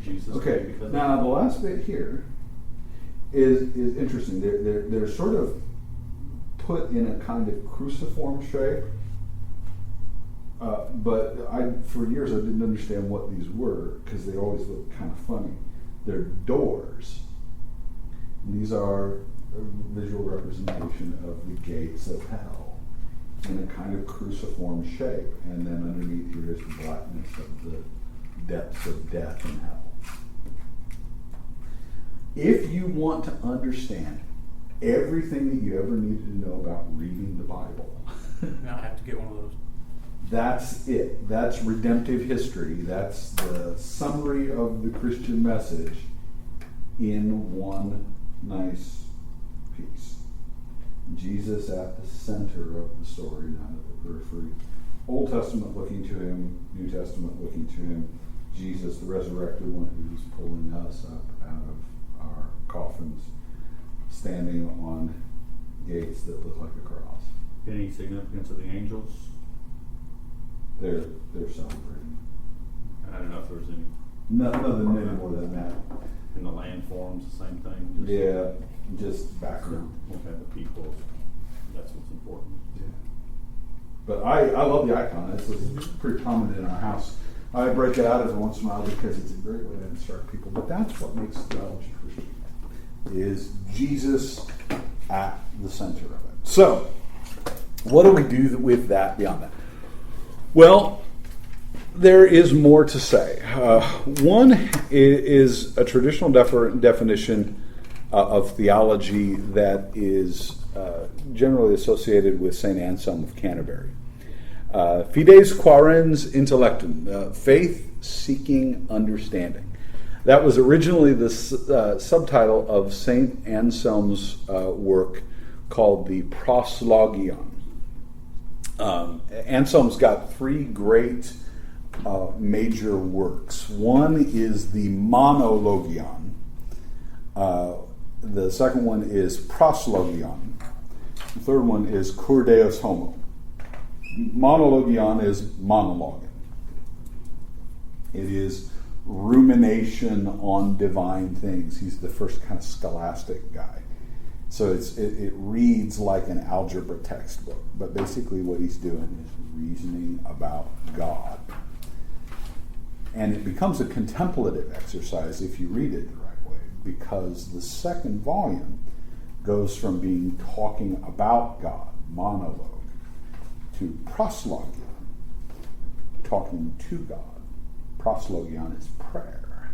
Jesus. Okay, now the last bit here is interesting. They're sort of put in a kind of cruciform shape, but for years I didn't understand what these were because they always look kind of funny. They're doors. And these are a visual representation of the gates of hell in a kind of cruciform shape, and then underneath here is the blackness of the depths of death and hell. If you want to understand everything that you ever needed to know about reading the Bible, now I have to get one of those. That's it. That's redemptive history. That's the summary of the Christian message in one nice piece. Jesus at the center of the story, not at the periphery. Old Testament looking to him, New Testament looking to him. Jesus, the resurrected one who's pulling us up out of our coffins, standing on gates that look like a cross. Any significance of the angels? They're celebrating. I don't know if there was any. Nothing any more than that. And the landforms, the same thing? Just background. Okay, the people. That's what's important. Yeah. But I love the icon. It's pretty prominent in our house. I break it out every once in a while because it's a great way to instruct people. But that's what makes theology Christian, is Jesus at the center of it. So, what do we do with that beyond that? Well, there is more to say. One is a traditional definition of theology that is generally associated with St. Anselm of Canterbury. Fides quaerens intellectum, faith seeking understanding. That was originally the subtitle of St. Anselm's work called the Proslogion. Anselm's got three great major works. One is the Monologion. The second one is Proslogion. The third one is Cur Deus Homo. Monologion is monologuing. It is rumination on divine things. He's the first kind of scholastic guy. So it reads like an algebra textbook, but basically what he's doing is reasoning about God. And it becomes a contemplative exercise if you read it the right way, because the second volume goes from being talking about God, monologue, to proslogion, talking to God. Proslogion is prayer.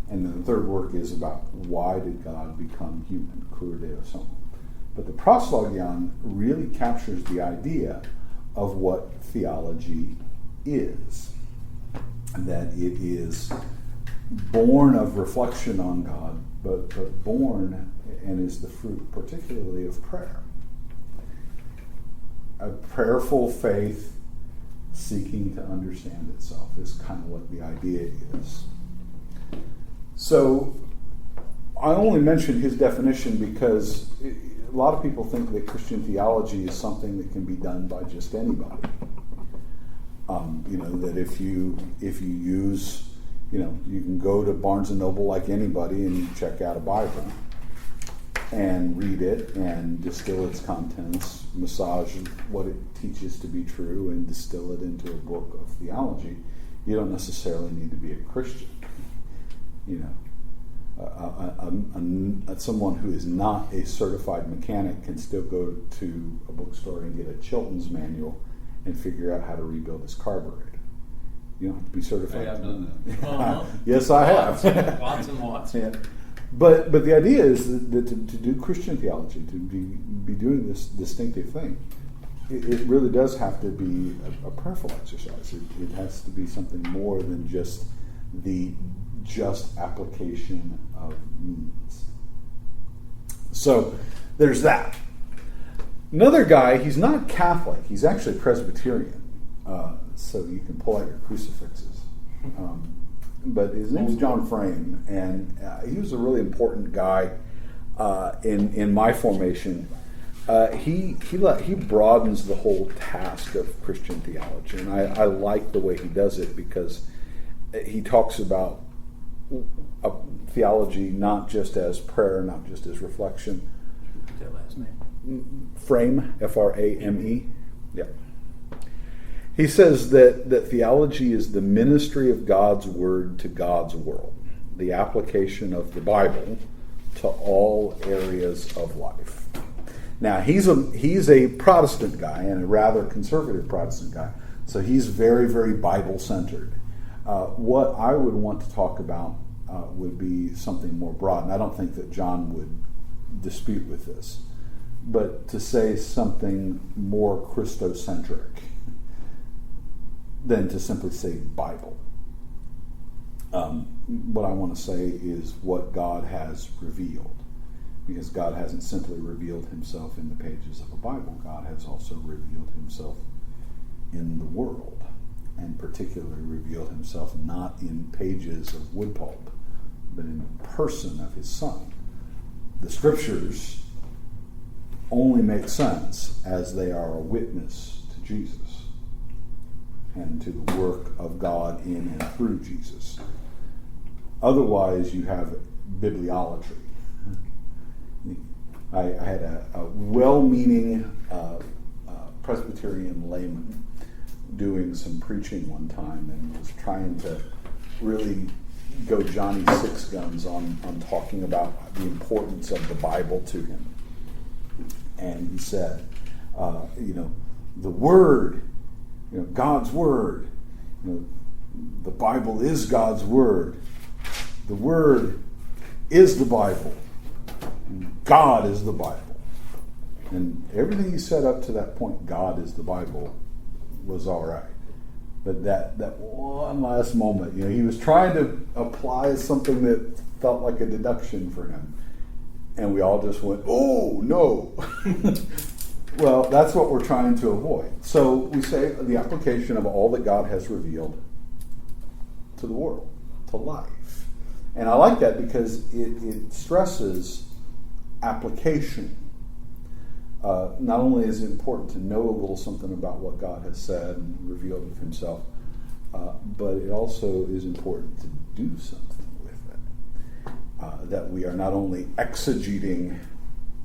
And then the third work is about why did God become human, Cur Deus Homo. But the Proslogion really captures the idea of what theology is, and that it is born of reflection on God, but born and is the fruit particularly of prayer. A prayerful faith seeking to understand itself is kind of what the idea is. So I only mentioned his definition because a lot of people think that Christian theology is something that can be done by just anybody. That if you use, you can go to Barnes & Noble like anybody and check out a Bible and read it and distill its contents, massage what it teaches to be true and distill it into a book of theology. You don't necessarily need to be a Christian. Someone who is not a certified mechanic can still go to a bookstore and get a Chilton's manual and figure out how to rebuild his carburetor. You don't have to be certified. Hey, I've done that. Yes, I have. Lots and lots. Yeah. But the idea is that to do Christian theology, to be doing this distinctive thing, it really does have to be a prayerful exercise. It has to be something more than just the application of means. So there's that. Another guy, he's not Catholic, he's actually Presbyterian, so you can pull out your crucifixes. But his name's John Frame, and he was a really important guy in my formation. He broadens the whole task of Christian theology, and I like the way he does it because he talks about theology not just as prayer, not just as reflection. Repeat that last name. Frame, Frame. Yeah. He says that theology is the ministry of God's word to God's world, the application of the Bible to all areas of life. Now, he's a Protestant guy, and a rather conservative Protestant guy, so he's very, very Bible-centered. What I would want to talk about would be something more broad, and I don't think that John would dispute with this, but to say something more Christocentric than to simply say Bible. What I want to say is what God has revealed, because God hasn't simply revealed himself in the pages of a Bible. God has also revealed himself in the world, and particularly revealed himself not in pages of wood pulp, but in the person of his Son. The Scriptures only make sense as they are a witness to Jesus and to the work of God in and through Jesus. Otherwise, you have bibliolatry. I had a well-meaning Presbyterian layman doing some preaching one time and was trying to really go Johnny Six Guns on talking about the importance of the Bible to him. And he said, the Word, God's Word, the Bible is God's Word. The Word is the Bible. God is the Bible. And everything he said up to that point, God is the Bible, was all right. But that one last moment, he was trying to apply something that felt like a deduction for him. And we all just went, oh, no. Well, that's what we're trying to avoid. So we say the application of all that God has revealed to the world, to life. And I like that because it stresses application. Not only is it important to know a little something about what God has said and revealed of himself, but it also is important to do something with it. That we are not only exegeting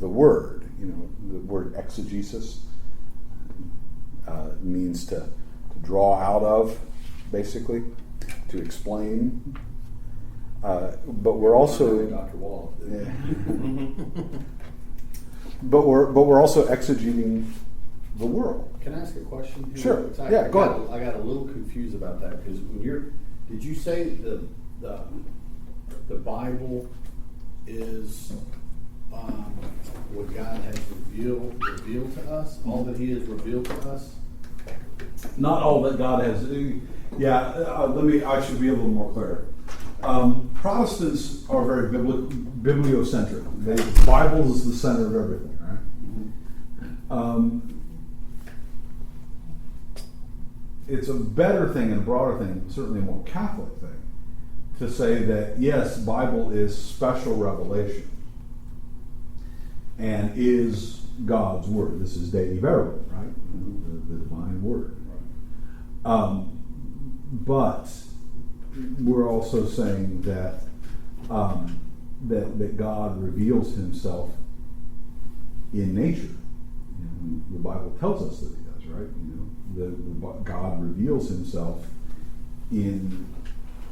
the word, the word exegesis means to draw out of, basically, to explain. But we're also Dr. Wall. Yeah. But we're also exegeting the world. Can I ask a question here? Sure. Because Yeah, go ahead. I got a little confused about that because did you say the Bible is what God has revealed to us? All that He has revealed to us? Not all that God has. I should be a little more clear. Protestants are very bibliocentric. The Bible is the center of everything, right? It's a better thing and a broader thing, certainly a more Catholic thing, to say that yes, Bible is special revelation and is God's word. This is Dei Verbum, right? The divine word. But we're also saying that that God reveals himself in nature. The Bible tells us that he does, right? God reveals himself in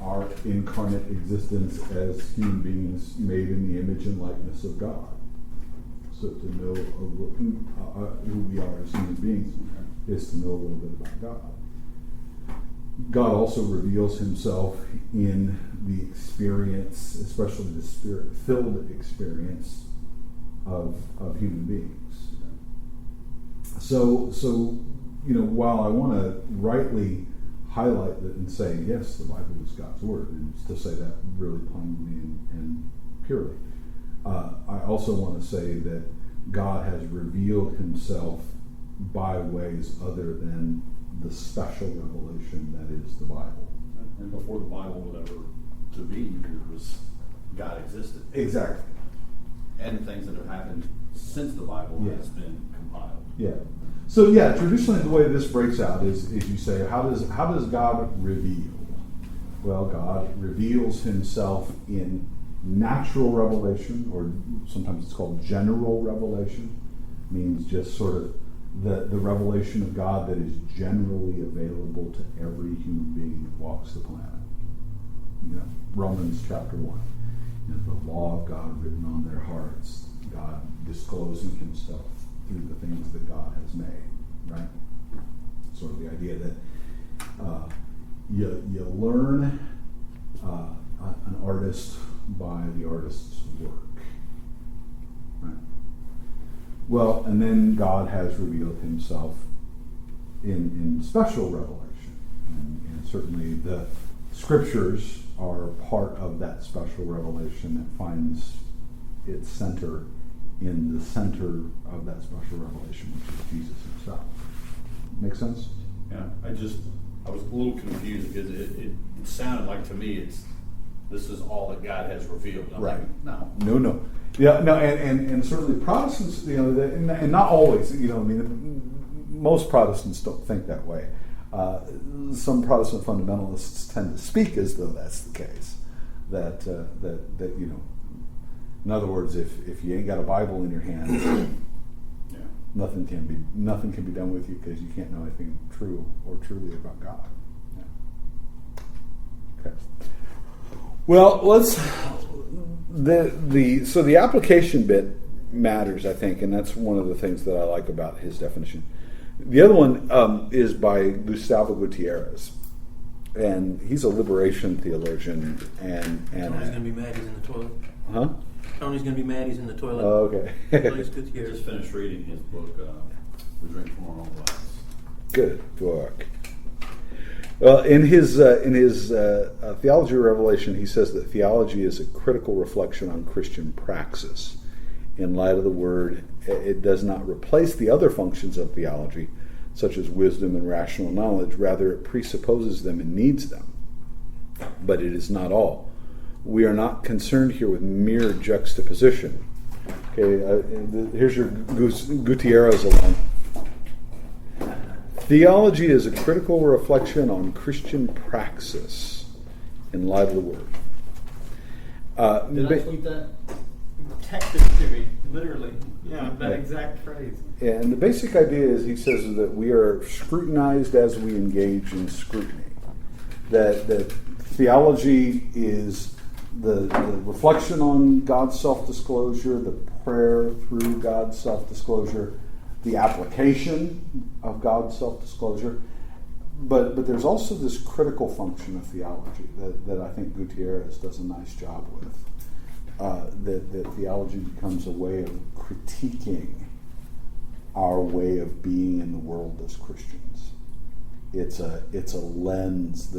our incarnate existence as human beings made in the image and likeness of God. So to know who we are as human beings is to know a little bit about God. God also reveals himself in the experience, especially the Spirit-filled experience of human beings. So while I want to rightly highlight that and say, yes, the Bible is God's word, and to say that really plainly and purely, I also want to say that God has revealed himself by ways other than the special revelation that is the Bible. And before the Bible was ever to be, God existed. Exactly. And things that have happened since the Bible has been compiled. Yeah. So traditionally the way this breaks out is you say, how does God reveal? Well, God reveals himself in natural revelation, or sometimes it's called general revelation, means just sort of the revelation of God that is generally available to every human being that walks the planet. Romans chapter 1. The law of God written on their hearts, God disclosing himself through the things that God has made, right? Sort of the idea that you learn an artist by the artist's work, right? Well, and then God has revealed himself in special revelation, and certainly the scriptures are part of that special revelation that finds its center in the center of that special revelation, which is Jesus himself. Make sense? Yeah, I was a little confused because it sounded like to me this is all that God has revealed. I'm Right. like, no. No. Yeah, no, and certainly Protestants, and not always, most Protestants don't think that way. Some Protestant fundamentalists tend to speak as though that's the case. That in other words, if you ain't got a Bible in your hands, Yeah. nothing can be done with you because you can't know anything true or truly about God. Yeah. Okay. Well, so the application bit matters, I think, and that's one of the things that I like about his definition. The other one is by Gustavo Gutierrez, and he's a liberation theologian. And Tony's gonna be mad he's in the toilet. Huh? Tony's gonna be mad he's in the toilet. Oh, okay. Tony's I Gutierrez. just finished reading his book, We Drink From Our Own Glass. Good work. Well, in his Theology of Revelation, he says that theology is a critical reflection on Christian praxis. In light of the Word, it does not replace the other functions of theology, such as wisdom and rational knowledge. Rather, it presupposes them and needs them. But it is not all. We are not concerned here with mere juxtaposition. Okay, here's your Gutierrez line. Theology is a critical reflection on Christian praxis in light of the Word. Did I tweet that? Text it to me, literally. Yeah, that exact phrase. And the basic idea is, he says, that we are scrutinized as we engage in scrutiny. That theology is the reflection on God's self-disclosure, the prayer through God's self-disclosure, the application of God's self-disclosure. But there's also this critical function of theology that I think Gutierrez does a nice job with. That theology becomes a way of critiquing our way of being in the world as Christians. It's a lens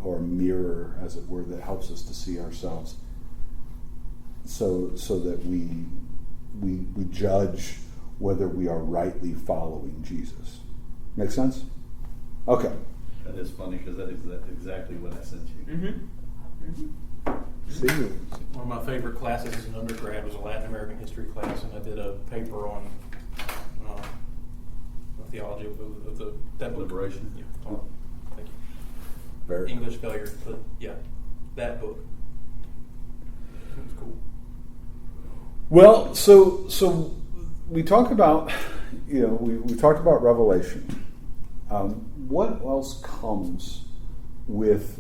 or a mirror, as it were, that helps us to see ourselves, so that we judge whether we are rightly following Jesus. Make sense? Okay. That is funny because that is exactly what I sent you. Mm-hmm. See you. One of my favorite classes as an undergrad was a Latin American history class, and I did a paper on the theology of that book. Liberation. Yeah. Oh, thank you. Very English failure, but yeah, that book. It was cool. Well, so we talk about, we talked about Revelation. What else comes with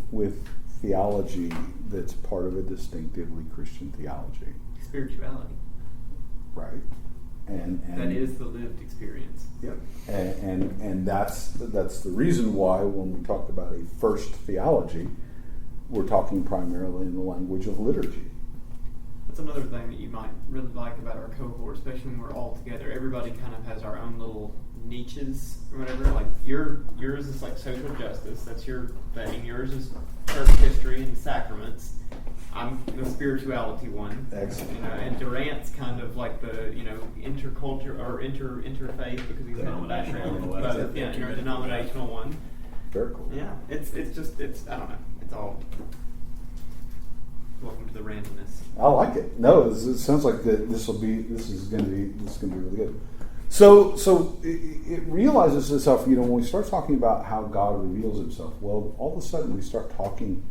theology that's part of a distinctively Christian theology? Spirituality. Right. And that is the lived experience. Yep. And that's the reason why when we talk about a first theology, we're talking primarily in the language of liturgy. That's another thing that you might really like about our cohort, especially when we're all together. Everybody kind of has our own little niches or whatever. Like yours is like social justice. That's your thing. Yours is church history and sacraments. I'm the spirituality one. Excellent. And Durant's kind of like the interculture or interfaith because he's got a background in both. Yeah, you're a denominational one. Very cool. Yeah, it's I don't know. It's all. Welcome to the randomness. I like it. No, it sounds like this is going to be really good. So it realizes itself. When we start talking about how God reveals Himself, well, all of a sudden we start talking